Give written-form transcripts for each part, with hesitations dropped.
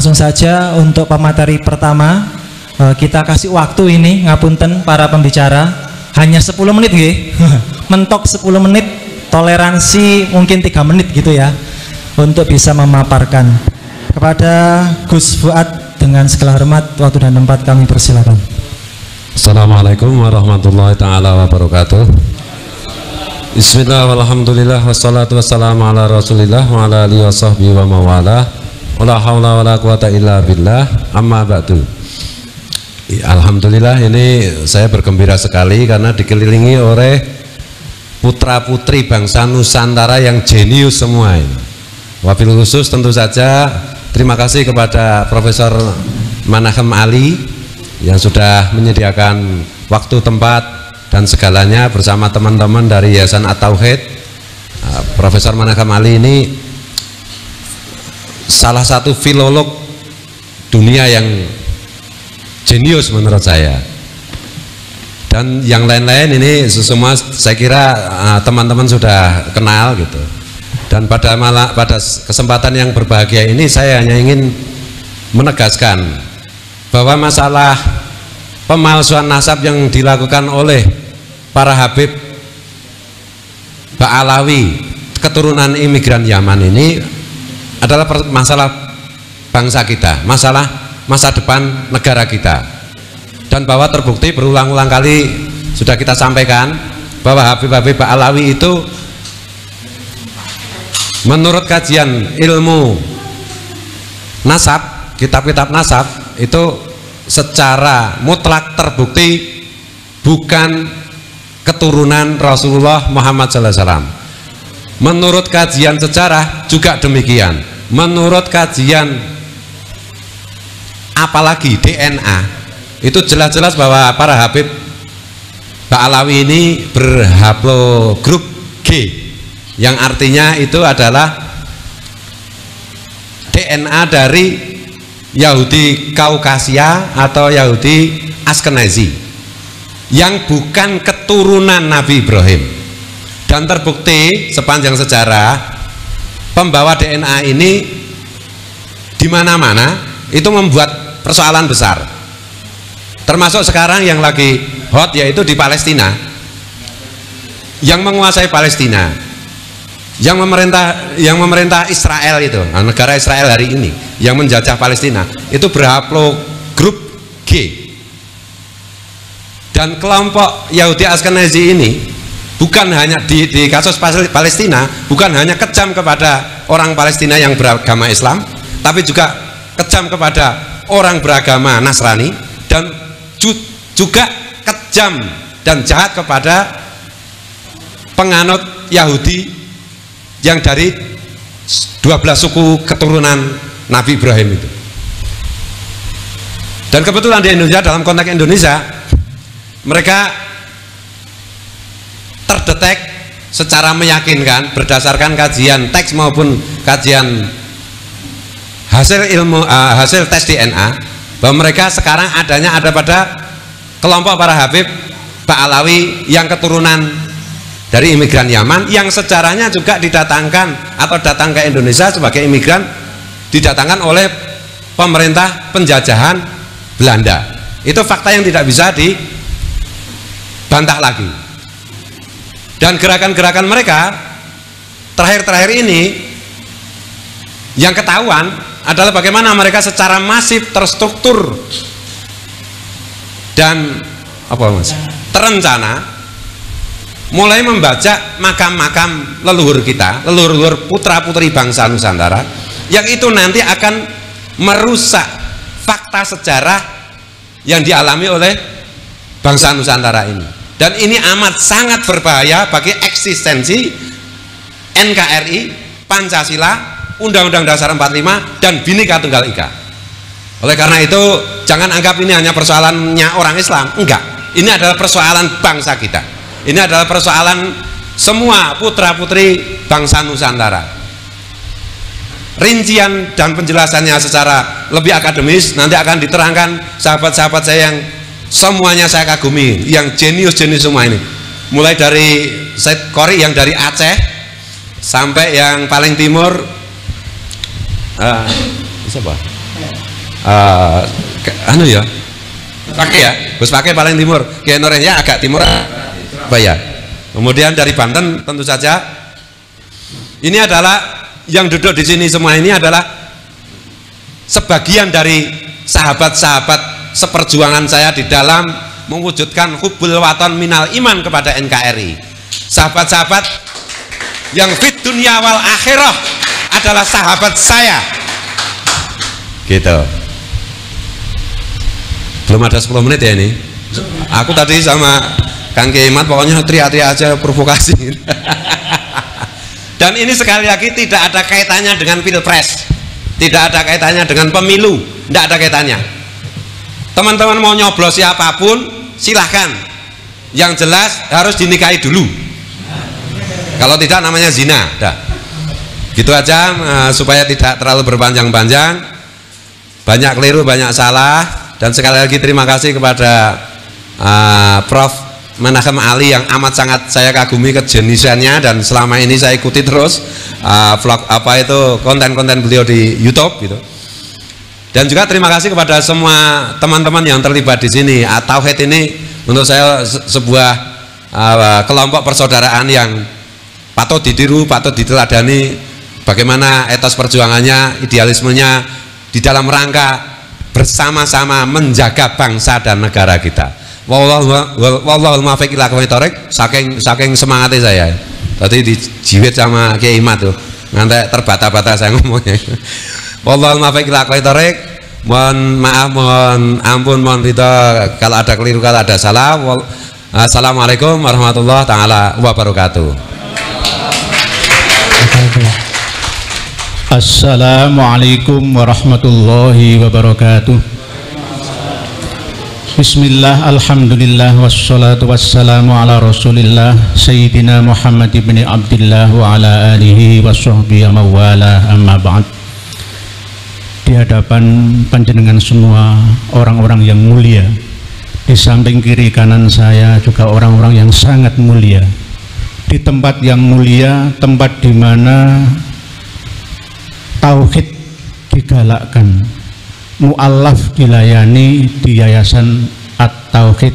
Langsung saja untuk pemateri pertama, kita kasih waktu ini, ngapunten para pembicara, hanya 10 menit nggih. Mentok 10 menit, toleransi mungkin 3 menit gitu ya, untuk bisa memaparkan. Kepada Gus Fuad dengan segala hormat, waktu dan tempat kami persilakan. Assalamualaikum warahmatullahi taala wabarakatuh. Bismillah walhamdulillah wassalatu wassalamu ala rasulillah wa ala alihi wasahbihi wa mawala. Wala haula wala quwata illa billah, amma ba'du. Alhamdulillah, ini saya bergembira sekali karena dikelilingi oleh putra putri bangsa Nusantara yang jenius semua ini. Wabil khusus tentu saja terima kasih kepada Profesor Manahem Ali yang sudah menyediakan waktu, tempat dan segalanya bersama teman-teman dari Yayasan At-Tauhid. Profesor Manahem Ali ini salah satu filolog dunia yang jenius menurut saya, dan yang lain-lain ini semua saya kira teman-teman sudah kenal gitu. Dan pada kesempatan yang berbahagia ini saya hanya ingin menegaskan bahwa masalah pemalsuan nasab yang dilakukan oleh para Habib Ba'alawi keturunan imigran Yaman ini adalah masalah bangsa kita, masalah masa depan negara kita, dan bahwa terbukti berulang-ulang kali sudah kita sampaikan bahwa Habib-Habib Ba'alawi itu menurut kajian ilmu nasab, kitab-kitab nasab itu secara mutlak terbukti bukan keturunan Rasulullah Muhammad SAW. Menurut kajian sejarah juga demikian. Menurut kajian apalagi DNA itu jelas-jelas bahwa para Habib Ba'alawi ini berhaplogrup G, yang artinya itu adalah DNA dari Yahudi Kaukasia atau Yahudi Askenazi yang bukan keturunan Nabi Ibrahim. Dan terbukti sepanjang sejarah pembawa DNA ini di mana-mana itu membuat persoalan besar, termasuk sekarang yang lagi hot yaitu di Palestina, yang menguasai Palestina, yang memerintah Israel itu, negara Israel hari ini yang menjajah Palestina itu berhaplogrup G. Dan kelompok Yahudi Askenazi ini bukan hanya di kasus Palestina, bukan hanya kejam kepada orang Palestina yang beragama Islam, tapi juga kejam kepada orang beragama Nasrani, dan juga kejam dan jahat kepada penganut Yahudi yang dari 12 suku keturunan Nabi Ibrahim itu. Dan kebetulan di Indonesia, dalam konteks Indonesia, mereka terdetek secara meyakinkan berdasarkan kajian teks maupun kajian hasil tes DNA bahwa mereka sekarang ada pada kelompok para Habib Ba'alawi yang keturunan dari imigran Yaman, yang sejarahnya juga didatangkan atau datang ke Indonesia sebagai imigran didatangkan oleh pemerintah penjajahan Belanda. Itu fakta yang tidak bisa dibantah lagi. Dan gerakan-gerakan mereka terakhir-terakhir ini yang ketahuan adalah bagaimana mereka secara masif, terstruktur dan terencana mulai membajak makam-makam leluhur kita, leluhur putra-putri bangsa Nusantara, yang itu nanti akan merusak fakta sejarah yang dialami oleh bangsa Nusantara ini. Dan ini amat sangat berbahaya bagi eksistensi NKRI, Pancasila, Undang-Undang Dasar 45, dan Bhinneka Tunggal Ika. Oleh karena itu, jangan anggap ini hanya persoalannya orang Islam. Enggak, ini adalah persoalan bangsa kita. Ini adalah persoalan semua putra-putri bangsa Nusantara. Rincian dan penjelasannya secara lebih akademis nanti akan diterangkan sahabat-sahabat saya yang semuanya saya kagumi, yang jenius-jenius semua ini. Mulai dari Said Qori yang dari Aceh sampai yang paling timur siapa? anu ya, pakai ya, Gus pakai paling timur, Kiai Nur Yahya agak timur Surabaya. Kemudian dari Banten tentu saja. Ini adalah yang duduk di sini semua ini adalah sebagian dari sahabat-sahabat seperjuangan saya di dalam mewujudkan hubbul waton minal iman kepada NKRI. Sahabat-sahabat yang fit dunia wal akhirah adalah sahabat saya. Gitu. Belum ada 10 menit ya ini. Aku tadi sama Kang Kiai Imat pokoknya teriak-teriak aja, provokasi. Dan ini sekali lagi tidak ada kaitannya dengan pilpres, tidak ada kaitannya dengan pemilu, tidak ada kaitannya. Teman-teman mau nyoblos siapapun silahkan, yang jelas harus dinikahi dulu, kalau tidak namanya zina. Dah. Gitu aja, supaya tidak terlalu berpanjang-panjang. Banyak keliru, banyak salah. Dan sekali lagi terima kasih kepada Prof. Menachem Ali yang amat sangat saya kagumi kejeniusannya, dan selama ini saya ikuti terus vlog konten-konten beliau di YouTube gitu. Dan juga terima kasih kepada semua teman-teman yang terlibat di sini. Tauhid ini menurut saya sebuah kelompok persaudaraan yang patut ditiru, patut diteladani. Bagaimana etos perjuangannya, idealismenya di dalam rangka bersama-sama menjaga bangsa dan negara kita. Wallahul muwaffiq ila aqwamit thoriq. Saking semangatnya saya tadi dijiwit sama Kiai Imat tuh, ngantek terbata-bata saya ngomongnya. Wallahul muwaffiq ila aqwamit thoriq. Mohon maaf, mohon ampun, mohon ridha kalau ada keliru, kalau ada salah. Assalamualaikum warahmatullahi taala wabarakatuh. Assalamualaikum warahmatullahi wabarakatuh. Bismillah, alhamdulillah, wassalatu wassalamu ala rasulillah Sayyidina Muhammad ibn Abdillah wa ala alihi wa sahbihi mawala, amma ba'd. Di hadapan panjenengan semua orang-orang yang mulia, di samping kiri kanan saya juga orang-orang yang sangat mulia, di tempat yang mulia, tempat di mana tauhid digalakkan, mu'allaf dilayani di Yayasan At-Tauhid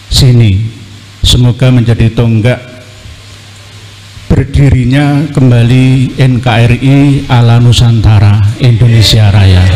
sini. Semoga menjadi tonggak berdirinya kembali NKRI ala Nusantara Indonesia Raya.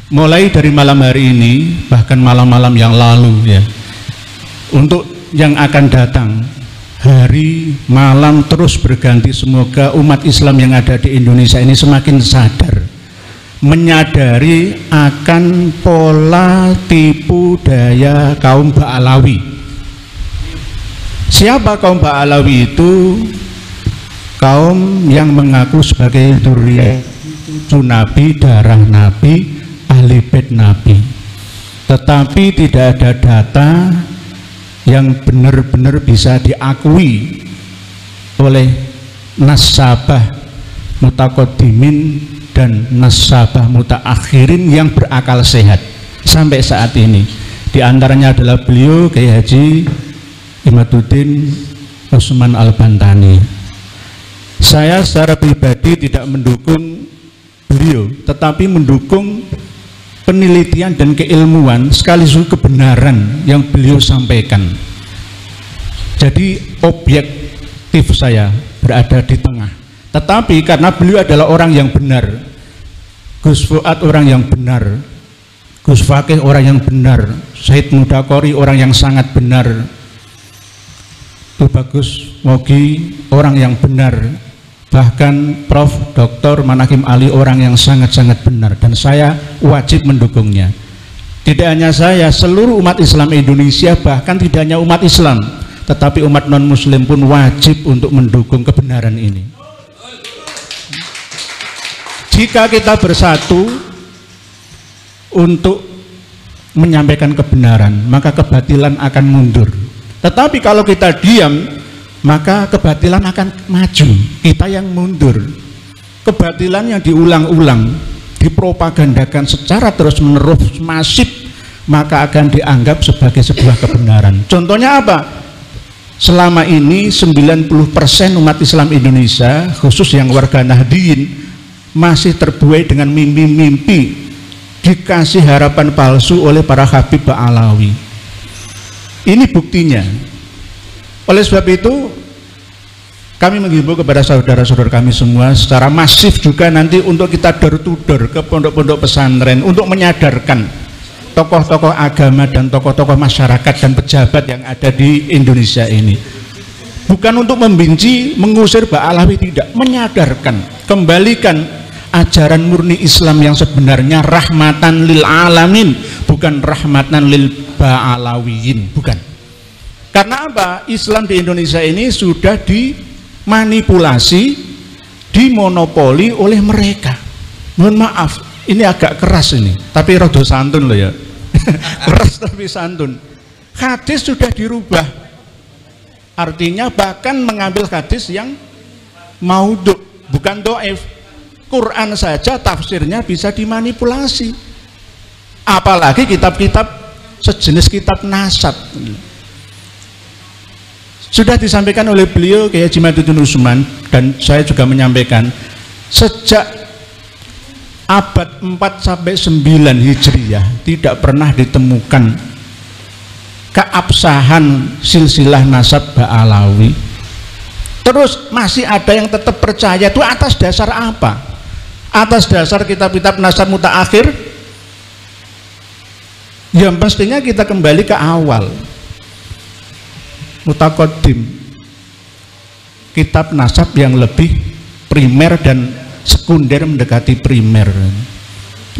Mulai dari malam hari ini, bahkan malam-malam yang lalu ya, untuk yang akan datang, hari malam terus berganti. Semoga umat Islam yang ada di Indonesia ini semakin sadar, menyadari akan pola tipu daya kaum Ba'alawi. Siapa kaum Ba'alawi itu? Kaum yang mengaku sebagai dzurriyyah Nabi, darah Nabi, ahli bait Nabi, tetapi tidak ada data yang benar-benar bisa diakui oleh nasabah mutaqaddimin dan nasabah mutaakhirin yang berakal sehat sampai saat ini. Di antaranya adalah beliau Kiai Haji Imaduddin Usman Al-Bantani. Saya secara pribadi tidak mendukung beliau, tetapi mendukung penelitian dan keilmuan sekaligus kebenaran yang beliau sampaikan. Jadi objektif saya berada di tengah, tetapi karena beliau adalah orang yang benar, Gus Fuad orang yang benar, Gus Fakih orang yang benar, Said Mudakori orang yang sangat benar, Bagus Mogi orang yang benar, bahkan Prof. Dr. Menachem Ali orang yang sangat-sangat benar, dan saya wajib mendukungnya. Tidak hanya saya, seluruh umat Islam Indonesia, bahkan tidak hanya umat Islam, tetapi umat non-muslim pun wajib untuk mendukung kebenaran ini. Jika kita bersatu untuk menyampaikan kebenaran, maka kebatilan akan mundur. Tetapi kalau kita diam, maka kebatilan akan maju, kita yang mundur. Kebatilan yang diulang-ulang, dipropagandakan secara terus-menerus masif, maka akan dianggap sebagai sebuah kebenaran. Contohnya apa? selama ini 90% umat Islam Indonesia, khusus yang warga Nahdliyin, masih terbuai dengan mimpi-mimpi, dikasih harapan palsu oleh para Habib Ba'alawi. Ini buktinya. Oleh sebab itu kami menghimbau kepada saudara-saudara kami semua secara masif juga nanti untuk kita door to door ke pondok-pondok pesantren untuk menyadarkan tokoh-tokoh agama dan tokoh-tokoh masyarakat dan pejabat yang ada di Indonesia ini. Bukan untuk membenci, mengusir Ba'alawi, tidak, menyadarkan, kembalikan ajaran murni Islam yang sebenarnya, rahmatan lil alamin, bukan rahmatan lil Ba'alawiyin, bukan. Karena apa? Islam di Indonesia ini sudah dimanipulasi, dimonopoli oleh mereka. Mohon maaf, ini agak keras ini, tapi rodo santun loh ya. Keras tapi santun. Hadis sudah dirubah, artinya bahkan mengambil hadis yang maudhu, bukan do'if. Quran saja tafsirnya bisa dimanipulasi, apalagi kitab-kitab sejenis kitab nasab. Sudah disampaikan oleh beliau Kiai Haji Maduddin Usman, dan saya juga menyampaikan, sejak abad 4 sampai 9 Hijriyah tidak pernah ditemukan keabsahan silsilah nasab Ba'alawi. Terus masih ada yang tetap percaya, itu atas dasar apa? Atas dasar kitab-kitab nasab mutaakhir? Ya mestinya kita kembali ke awal, mutaqaddim, kitab nasab yang lebih primer dan sekunder mendekati primer.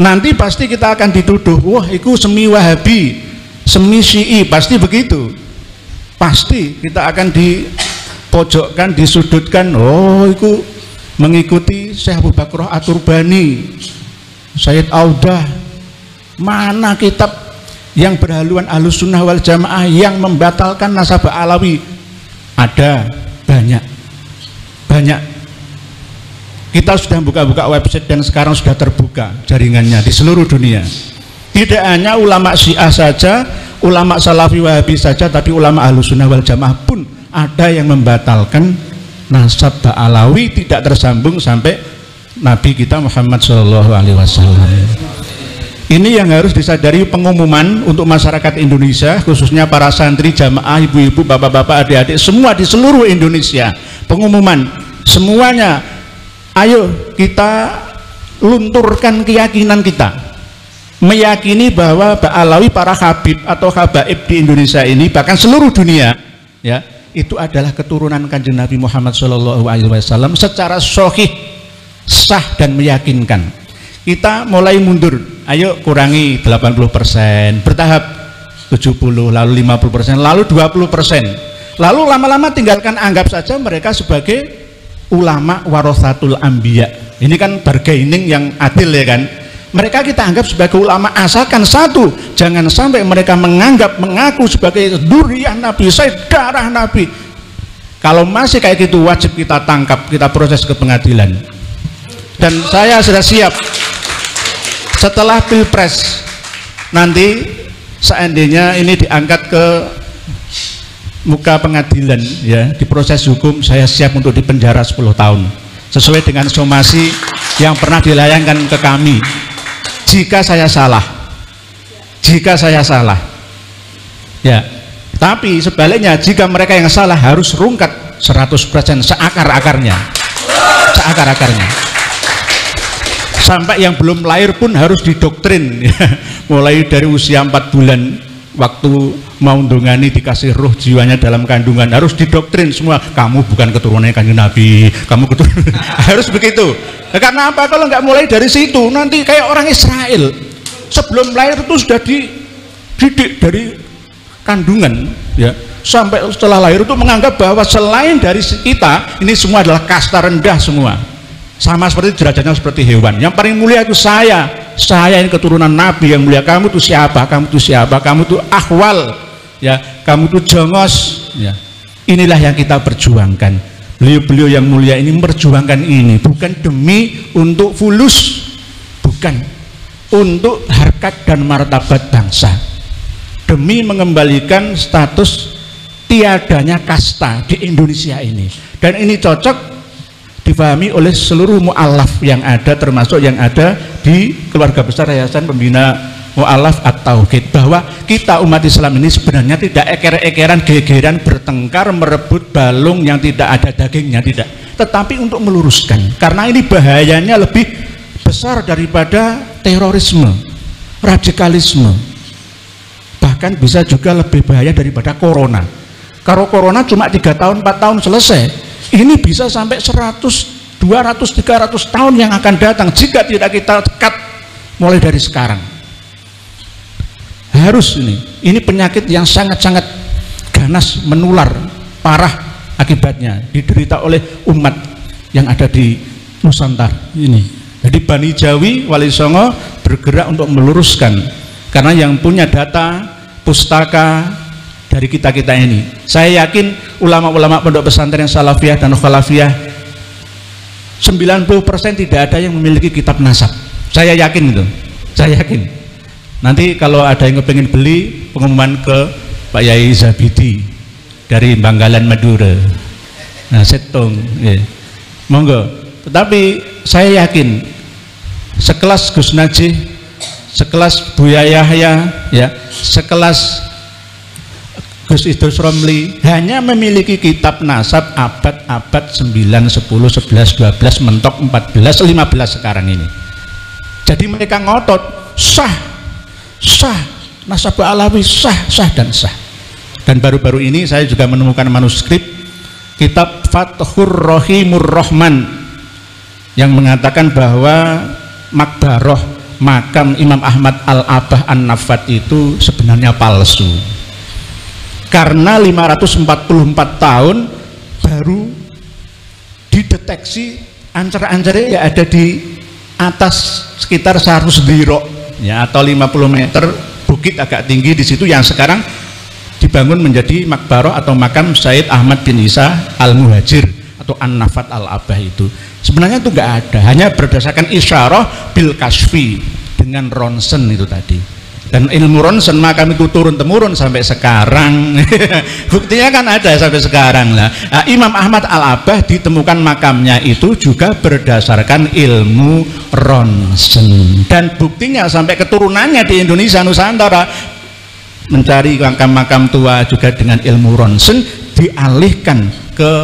Nanti pasti kita akan dituduh, wah itu semi Wahabi, semi Syi'i, pasti begitu. Pasti kita akan dipojokkan, disudutkan, oh itu mengikuti Syekh Abu Bakrah At-Turbani, Sayyid Audah. Mana kitab yang berhaluan Ahlus Sunnah wal Jamaah yang membatalkan nasab Ba'alawi? Ada, banyak. Kita sudah buka-buka website dan sekarang sudah terbuka jaringannya di seluruh dunia. Tidak hanya ulama Syiah saja, ulama Salafi Wahabi saja, tapi ulama Ahlus Sunnah wal Jamaah pun ada yang membatalkan nasab Ba'alawi, tidak tersambung sampai Nabi kita Muhammad SAW. Ini yang harus disadari, pengumuman untuk masyarakat Indonesia, khususnya para santri, jamaah, ibu-ibu, bapak-bapak, adik-adik, semua di seluruh Indonesia. Pengumuman semuanya, ayo kita lunturkan keyakinan kita, meyakini bahwa Ba'alawi, para habib atau habaib di Indonesia ini, bahkan seluruh dunia, ya, itu adalah keturunan Kanjeng Nabi Muhammad SAW secara sahih, sah dan meyakinkan. Kita mulai mundur, ayo kurangi 80%, bertahap 70, lalu 50%, lalu 20%, lalu lama-lama tinggalkan, anggap saja mereka sebagai ulama warathatul anbiya. Ini kan bargaining yang adil ya kan. Mereka kita anggap sebagai ulama, asalkan satu, jangan sampai mereka mengaku sebagai dzurriyyah Nabi, saudara Nabi. Kalau masih kayak gitu, wajib kita tangkap, kita proses ke pengadilan. Dan saya sudah siap setelah Pilpres nanti, seandainya ini diangkat ke muka pengadilan, ya, diproses hukum, saya siap untuk dipenjara 10 tahun sesuai dengan somasi yang pernah dilayangkan ke kami. Jika saya salah, ya, tapi sebaliknya jika mereka yang salah harus rungkat 100% seakar-akarnya, sampai yang belum lahir pun harus didoktrin, ya. Mulai dari usia 4 bulan, waktu mau ndongani dikasih ruh, jiwanya dalam kandungan, harus didoktrin semua, kamu bukan keturunannya Kanjeng Nabi, kamu keturunan harus begitu. Nah, karena apa? Kalau nggak mulai dari situ, nanti kayak orang Israel, sebelum lahir itu sudah dididik dari kandungan, ya, sampai setelah lahir itu menganggap bahwa selain dari kita ini semua adalah kasta rendah semua, sama seperti derajatnya seperti hewan. Yang paling mulia itu saya ini keturunan Nabi yang mulia. Kamu itu siapa? Kamu itu ahwal, ya, kamu itu jongos, ya. Inilah yang kita perjuangkan. Beliau yang mulia ini memperjuangkan ini bukan demi untuk fulus, bukan, untuk harkat dan martabat bangsa, demi mengembalikan status tiadanya kasta di Indonesia ini, dan ini cocok dipahami oleh seluruh mu'alaf yang ada, termasuk yang ada di keluarga besar Yayasan Pembina Mu'alaf At-Tauhid, bahwa kita umat Islam ini sebenarnya tidak eker-ekeran, gegeran, bertengkar, merebut balung yang tidak ada dagingnya, tidak, tetapi untuk meluruskan, karena ini bahayanya lebih besar daripada terorisme, radikalisme, bahkan bisa juga lebih bahaya daripada corona. Kalau corona cuma 3 tahun 4 tahun selesai, ini bisa sampai 100, 200, 300 tahun yang akan datang jika tidak kita cut mulai dari sekarang. Harus ini penyakit yang sangat-sangat ganas, menular, parah akibatnya, diderita oleh umat yang ada di Nusantara ini. Jadi Bani Jawi, Wali Songo bergerak untuk meluruskan, karena yang punya data pustaka dari kita-kita ini, saya yakin ulama-ulama pondok pesantren Salafiyah dan Khalafiyah 90% tidak ada yang memiliki kitab nasab. Saya yakin itu, saya yakin. Nanti kalau ada yang pengen beli, pengumuman ke Pak Yai Zabidi dari Banggalan Madura, nah setong ya. Monggo. Tetapi saya yakin sekelas Gus Najih, sekelas Buya Yahya, ya, sekelas Gus Idrus Romli hanya memiliki kitab nasab abad-abad 9, 10, 11, 12, mentok 14, 15 sekarang ini. Jadi mereka ngotot sah nasab Alawi, sah dan sah. Dan baru-baru ini saya juga menemukan manuskrip kitab Fathur Rahimur Rahman yang mengatakan bahwa makbaroh makam Imam Ahmad Al-Abah An-Nafat itu sebenarnya palsu, karena 544 tahun baru dideteksi ancer-ancernya ya ada di atas sekitar 100 dirok ya, atau 50 meter bukit agak tinggi di situ, yang sekarang dibangun menjadi makbaroh atau makam Said Ahmad bin Isa Al-Muhajir atau An-Nafat Al-Abah. Itu sebenarnya itu nggak ada, hanya berdasarkan isyarah bil kasfi dengan ronsen itu tadi, dan ilmu ronsen makam itu turun temurun sampai sekarang. Buktinya kan ada sampai sekarang lah. Nah, Imam Ahmad Al-Abah ditemukan makamnya itu juga berdasarkan ilmu ronsen, dan buktinya sampai keturunannya di Indonesia Nusantara mencari makam-makam tua juga dengan ilmu ronsen, dialihkan ke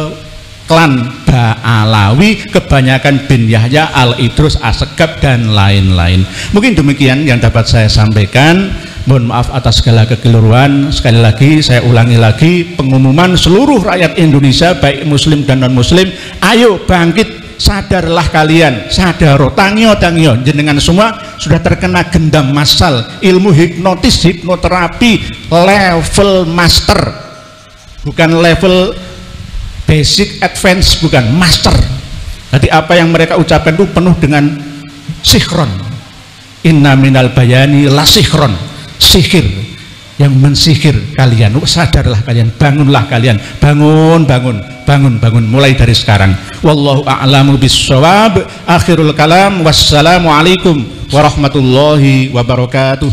klan Ba'alawi, kebanyakan bin Yahya, Al-Idrus, Asegab dan lain-lain. Mungkin demikian yang dapat saya sampaikan. Mohon maaf atas segala kekeliruan. Sekali lagi saya ulangi lagi pengumuman seluruh rakyat Indonesia baik muslim dan non muslim, ayo bangkit, sadarlah kalian, sadaro, tangyo jenengan semua sudah terkena gendam massal ilmu hipnotis, hipnoterapi level master, bukan level basic, advance, bukan master. Jadi apa yang mereka ucapkan itu penuh dengan sihron. Inna minal bayani la sihron, sihir yang mensihir kalian. Sadarlah kalian, bangunlah kalian, bangun mulai dari sekarang. Wallahu a'lamu bissawab. Akhirul kalam, wassalamualaikum warahmatullahi wabarakatuh.